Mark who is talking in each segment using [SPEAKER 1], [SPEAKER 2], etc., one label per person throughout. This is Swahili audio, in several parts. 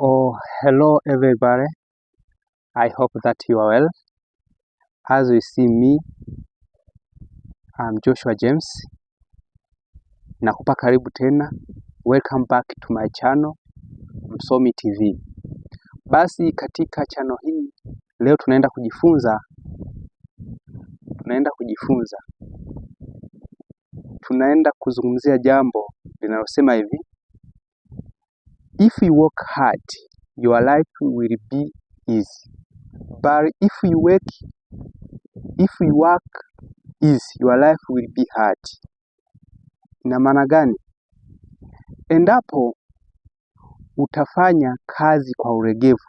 [SPEAKER 1] Oh, hello everybody. I hope that you are well. As you see me, I'm Joshua James. Nakupa karibu tena. Welcome back to my channel, Msomi TV. Basi katika channel hii leo tunaenda kuzungumzia jambo linalosema hivi: if you work hard, your life will be easy. But if you work easy, your life will be hard. Ina maana gani? Endapo utafanya kazi kwa ulegevu,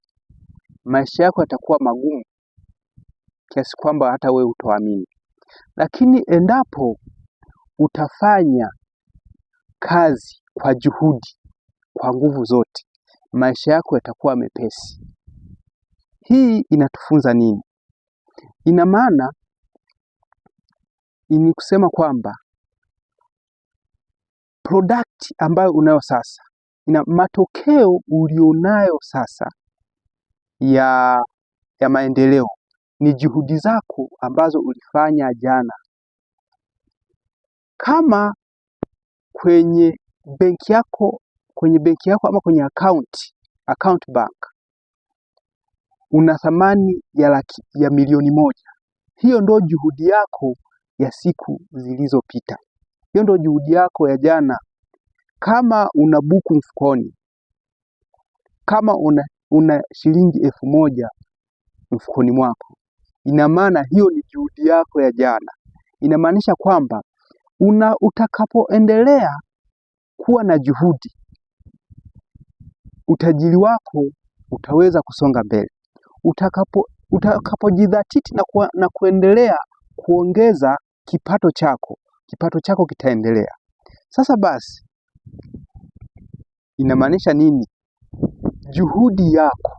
[SPEAKER 1] maisha yako yatakuwa magumu kiasi kwamba hata wewe hutoamini. Lakini endapo utafanya kazi kwa juhudi, kwa nguvu zote, maisha yako yatakuwa mepesi. Hii inatufunza nini? Ina maana ni kusema kwamba product ambayo unayo sasa, matokeo ulionayo sasa ya maendeleo ni juhudi zako ambazo ulifanya jana. Kama kwenye benki yako ama kwenye account bank una thamani ya milioni 1, hiyo ndo juhudi yako ya siku zilizopita. Hiyo ndo juhudi yako ya jana. Kama una buku mfukoni, kama una shilingi 1000 mfukoni mwako, ina maana hiyo ni juhudi yako ya jana. Inamaanisha kwamba utakapoendelea kuwa na juhudi, utajiri wako utaweza kusonga mbele. Utakapojidhatiti na kuendelea kuongeza kipato chako kitaendelea. Sasa basi, inamaanisha nini? Juhudi yako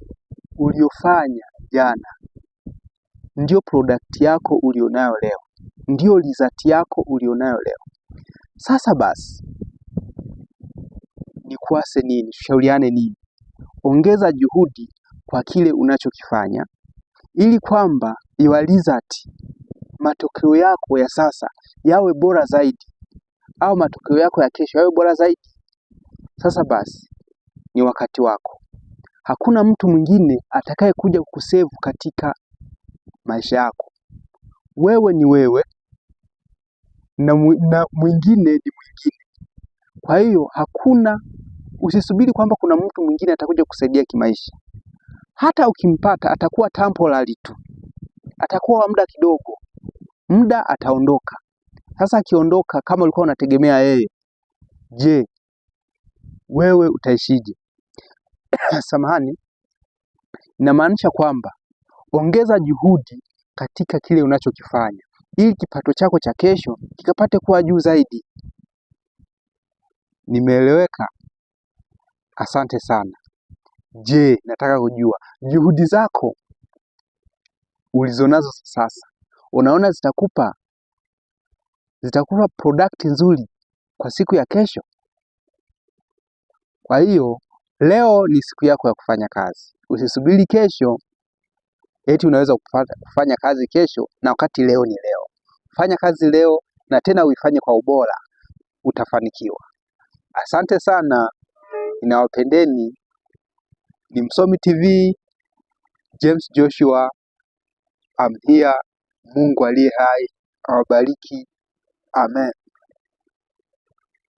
[SPEAKER 1] uliofanya jana ndio product yako ulionayo leo, ndio result yako ulionayo leo. Sasa basi, nikuase nini? Tushauriane nini? Ongeza juhudi kwa kile unachokifanya, ili kwamba your result, matokeo yako ya sasa yawe bora zaidi, au matokeo yako ya kesho yawe bora zaidi. Sasa basi, ni wakati wako. Hakuna mtu mwingine atakaye kuja kukusave katika maisha yako. Wewe ni wewe na mwingine ni mwingine. Kwa hiyo usisubiri kwamba kuna mtu mwingine atakuja kusaidia kimaisha. Hata ukimpata atakuwa temporary tu, atakuwa wa muda kidogo, muda ataondoka. Sasa akiondoka, kama ulikuwa unategemea yeye, je, wewe utaishije? Samahani. Inamaanisha kwamba ongeza juhudi katika kile unachokifanya, ili kipato chako cha kesho kikapate kuwa juu zaidi. Nimeeleweka? Asante sana. Je, nataka kujua juhudi zako ulizonazo sasa, unaona zitakupa product nzuri kwa siku ya kesho? Kwa hiyo leo ni siku yako ya kufanya kazi. Usisubiri kesho eti unaweza kufanya kazi kesho, na wakati leo ni leo. Fanya kazi leo na tena uifanye kwa ubora, utafanikiwa. Asante sana. Ninawapendeni. Ni Msomi TV, James Joshua. I'm here. Mungu aliye hai awabariki. Amen.